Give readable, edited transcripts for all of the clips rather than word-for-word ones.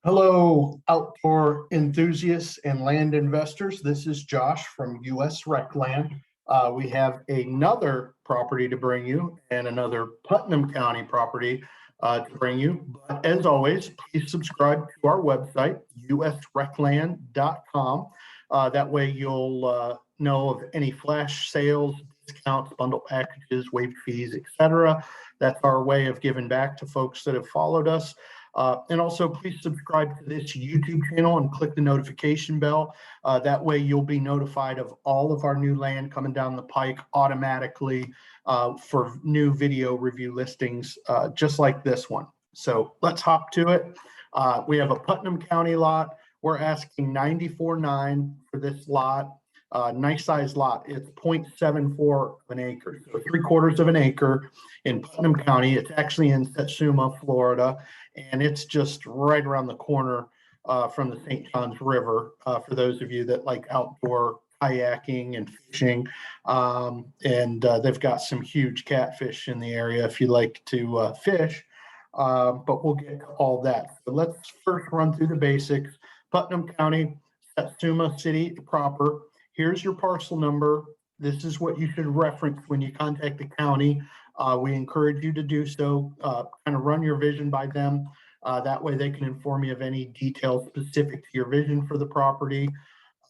Hello, outdoor enthusiasts and land investors. This is Josh from US Rec Land. We have another property to bring you and another Putnam County property to bring you. But as always, please subscribe to our website, usrecland.com. That way you'll know of any flash sales, discounts, bundle packages, waived fees, etc. That's our way of giving back to folks that have followed us. And also, please subscribe to this YouTube channel and click the notification bell. That way, you'll be notified of all of our new land coming down the pike automatically for new video review listings, just like this one. So let's hop to it. We have a Putnam County lot. We're asking $94,900 for this lot. Nice size lot. It's 0.74 of an acre, so 3/4 of an acre in Putnam County. It's actually in Satsuma, Florida, and it's just right around the corner from the St. Johns River. For those of you that like outdoor kayaking and fishing, and they've got some huge catfish in the area if you like to fish. But we'll get to all that. So let's first run through the basics. Putnam County, Satsuma City proper. Here's your parcel number. This is what you should reference when you contact the county. We encourage you to do so. Kind of run your vision by them. That way they can inform you of any details specific to your vision for the property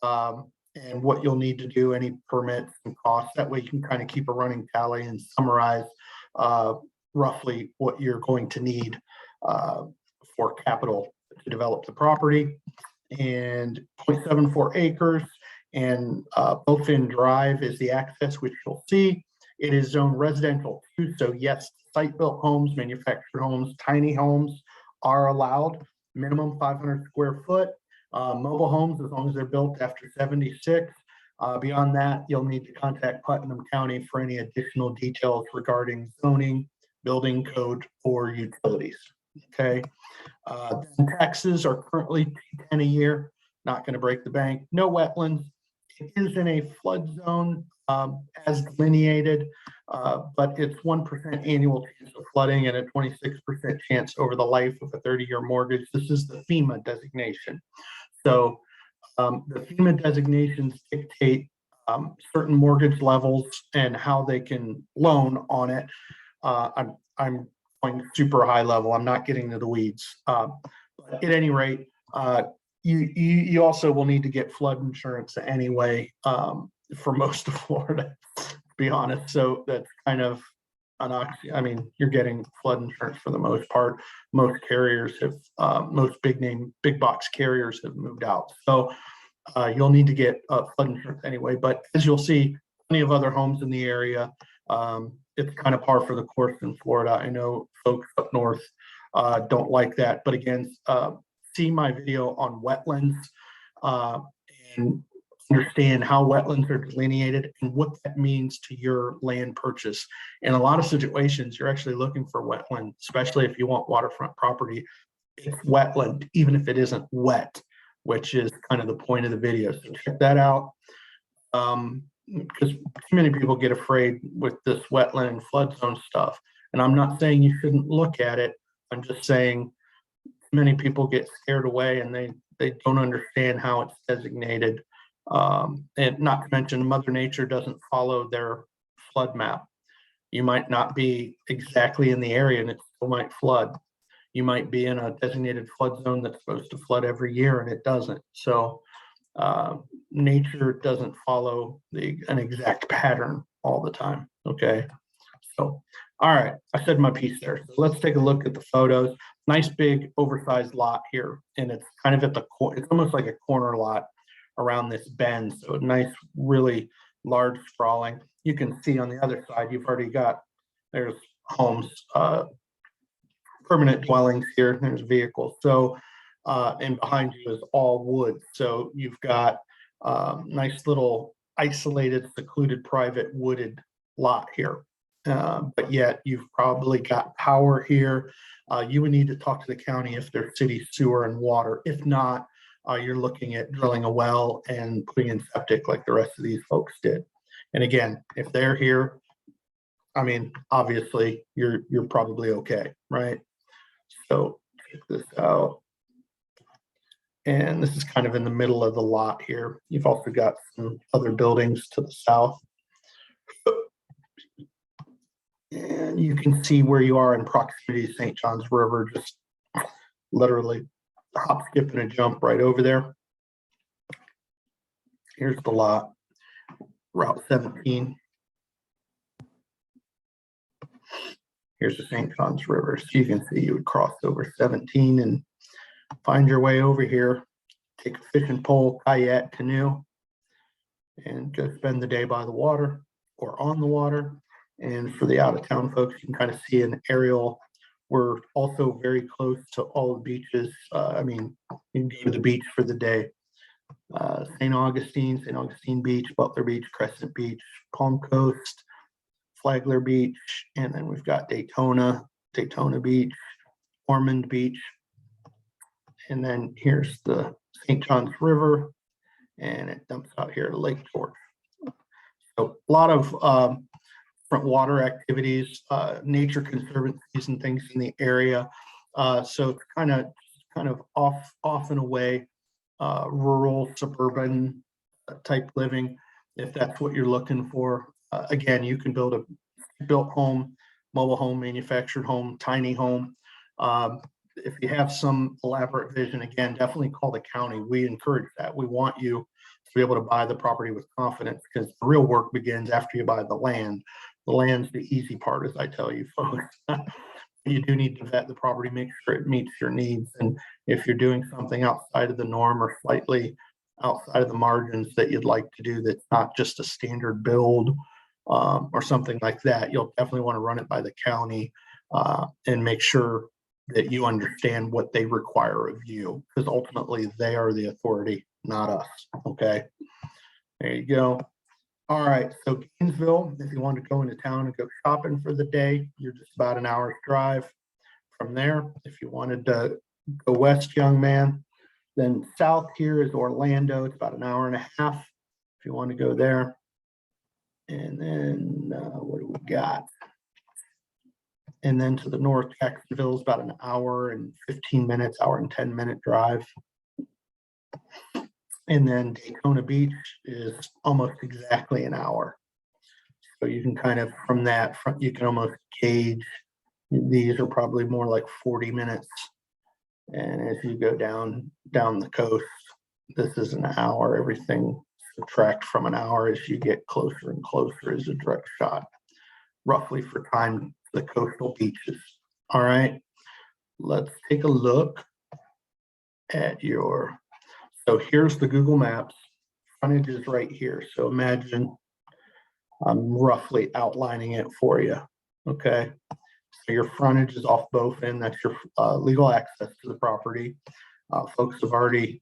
and what you'll need to do, any permits and costs. That way you can kind of keep a running tally and summarize roughly what you're going to need for capital to develop the property. And 0.74 acres. And Bowfin Drive is the access, which you'll see. It is zoned residential too. So yes, site-built homes, manufactured homes, tiny homes are allowed. Minimum 500 square foot. Mobile homes, as long as they're built after 76. Beyond that, you'll need to contact Putnam County for any additional details regarding zoning, building code, or utilities. Okay. Taxes are currently $210 a year. Not going to break the bank. No wetlands. It is in a flood zone as delineated, but it's 1% annual chance of flooding and a 26% chance over the life of a 30-year mortgage. This is the FEMA designation. So the FEMA designations dictate certain mortgage levels and how they can loan on it. I'm going super high level. I'm not getting to the weeds. But at any rate, you also will need to get flood insurance anyway for most of Florida, to be honest. So that's kind of an oxy. I mean, you're getting flood insurance for the most part. Most carriers have, most big box carriers have moved out. So you'll need to get flood insurance anyway. But as you'll see, plenty of other homes in the area. It's kind of par for the course in Florida. I know folks up north don't like that, but again, see my video on wetlands and understand how wetlands are delineated and what that means to your land purchase. In a lot of situations, you're actually looking for wetland, especially if you want waterfront property. It's wetland, even if it isn't wet, which is kind of the point of the video. So check that out. Because too many people get afraid with this wetland and flood zone stuff. And I'm not saying you shouldn't look at it. I'm just saying many people get scared away and they don't understand how it's designated. And not to mention Mother Nature doesn't follow their flood map. You might not be exactly in the area and it still might flood. You might be in a designated flood zone that's supposed to flood every year and it doesn't. So nature doesn't follow an exact pattern all the time. Okay. So, all right, I said my piece there. So let's take a look at the photos. Nice big oversized lot here. And it's kind of at the corner. It's almost like a corner lot around this bend. So a nice, really large sprawling. You can see on the other side, you've already got, there's homes, permanent dwellings here. There's vehicles. So, and behind you is all wood. So you've got nice little isolated, secluded, private wooded lot here. But yet you've probably got power here. You would need to talk to the county if there's city sewer and water. If not, you're looking at drilling a well and putting in septic like the rest of these folks did. And again, if they're here, I mean, obviously you're probably okay, right? So check this out. And this is kind of in the middle of the lot here. You've also got some other buildings to the south. And you can see where you are in proximity to St. Johns River, just literally a hop, skip, and a jump right over there. Here's the lot, Route 17. Here's the St. Johns River. So you can see you would cross over 17 and find your way over here, take a fishing pole, kayak, canoe, and go spend the day by the water or on the water. And for the out-of-town folks, you can kind of see an aerial. We're also very close to all the beaches. I mean, you can go to the beach for the day. St. Augustine Beach, Butler Beach, Crescent Beach, Palm Coast, Flagler Beach, and then we've got Daytona Beach, Ormond Beach, and then here's the St. Johns River, and it dumps out here to Lake George. So a lot of different water activities, nature conservancies and things in the area. So it's kind of off and away, rural, suburban type living, if that's what you're looking for. Again, you can build a built home, mobile home, manufactured home, tiny home. If you have some elaborate vision, again, definitely call the county. We encourage that. We want you to be able to buy the property with confidence, because the real work begins after you buy the land. The land's the easy part, as I tell you folks. You do need to vet the property, make sure it meets your needs. And if you're doing something outside of the norm or slightly outside of the margins that you'd like to do, that's not just a standard build or something like that, you'll definitely want to run it by the county and make sure that you understand what they require of you, because ultimately they are the authority, not us. Okay, there you go. All right, so Gainesville, if you want to go into town and go shopping for the day, you're just about an hour's drive from there. If you wanted to go west, young man, then south here is Orlando. It's about an hour and a half if you want to go there. And then what do we got? And then to the north, Jacksonville is about an hour and 15 minutes, hour and 10-minute drive. And then Daytona Beach is almost exactly an hour. So you can kind of, from that, you can almost gauge, these are probably more like 40 minutes. And as you go down the coast, this is an hour. Everything subtract from an hour as you get closer and closer as a direct shot, roughly for time to the coastal beaches. All right, let's take a look at your, so here's the Google Maps. Frontage is right here. So imagine I'm roughly outlining it for you. Okay, so your frontage is off both ends. That's your legal access to the property. Folks have already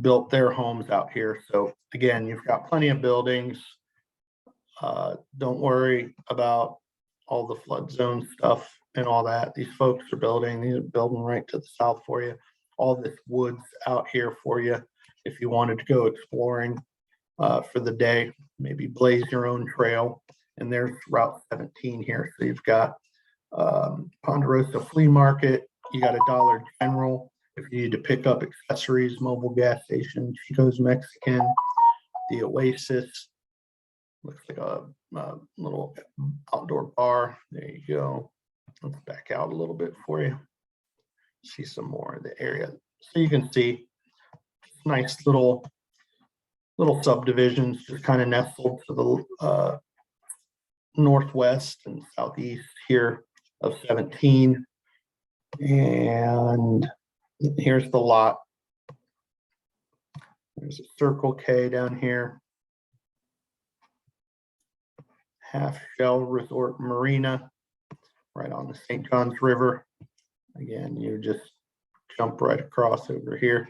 built their homes out here. So again, you've got plenty of buildings. Don't worry about all the flood zone stuff and all that. These folks are building, these are building right to the south for you. All this woods out here for you. If you wanted to go exploring for the day, maybe blaze your own trail. And there's Route 17 here. So you've got Ponderosa Flea Market. You got a Dollar General if you need to pick up accessories, mobile gas station, Chico's Mexican, the Oasis. Looks like a little outdoor bar. There you go. Let's back out a little bit for you. See some more of the area. So you can see nice little subdivisions just kind of nestled to the northwest and southeast here of 17. And here's the lot. There's a Circle K down here. Half Shell Resort Marina, right on the St. Johns River. Again, you just jump right across over here.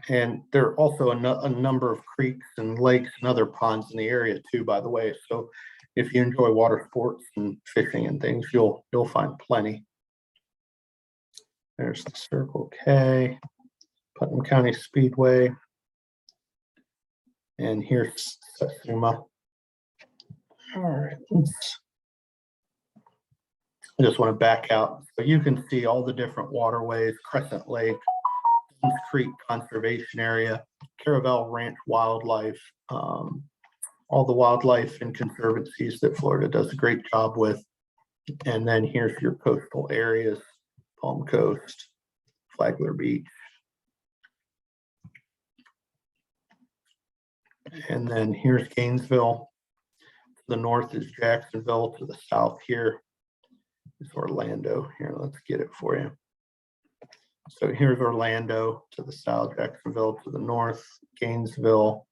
And there are also a number of creeks and lakes and other ponds in the area too, by the way. So if you enjoy water sports and fishing and things, you'll find plenty. There's the Circle K, Putnam County Speedway. And here's Satsuma. All right, let's I just want to back out so you can see all the different waterways: Crescent Lake, Dunn's Creek Conservation Area, Caravel Ranch Wildlife, all the wildlife and conservancies that Florida does a great job with. And then here's your coastal areas: Palm Coast, Flagler Beach. And then here's Gainesville. To the north is Jacksonville. To the south here is Orlando. Here, let's get it for you. So here's Orlando to the south, Jacksonville to the north, Gainesville,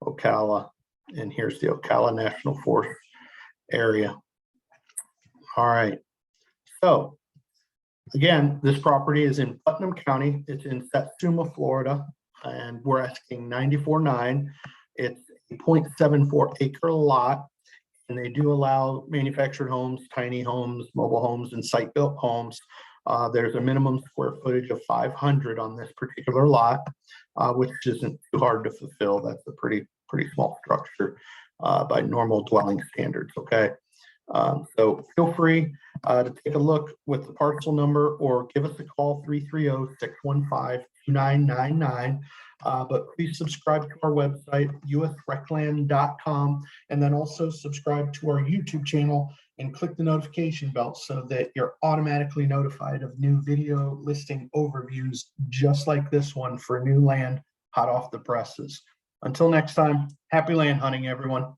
Ocala, and here's the Ocala National Forest area. All right. So again, this property is in Putnam County. It's in Satsuma, Florida, and we're asking $94,900. It's a 0.74 acre lot, and they do allow manufactured homes, tiny homes, mobile homes, and site-built homes. There's a minimum square footage of 500 on this particular lot, which isn't too hard to fulfill. That's a pretty small structure by normal dwelling standards. Okay, so feel free to take a look with the parcel number or give us a call, 330-615-2999. But please subscribe to our website, usrecland.com, and then also subscribe to our YouTube channel and click the notification bell so that you're automatically notified of new video listing overviews just like this one for new land hot off the presses. Until next time, happy land hunting, everyone.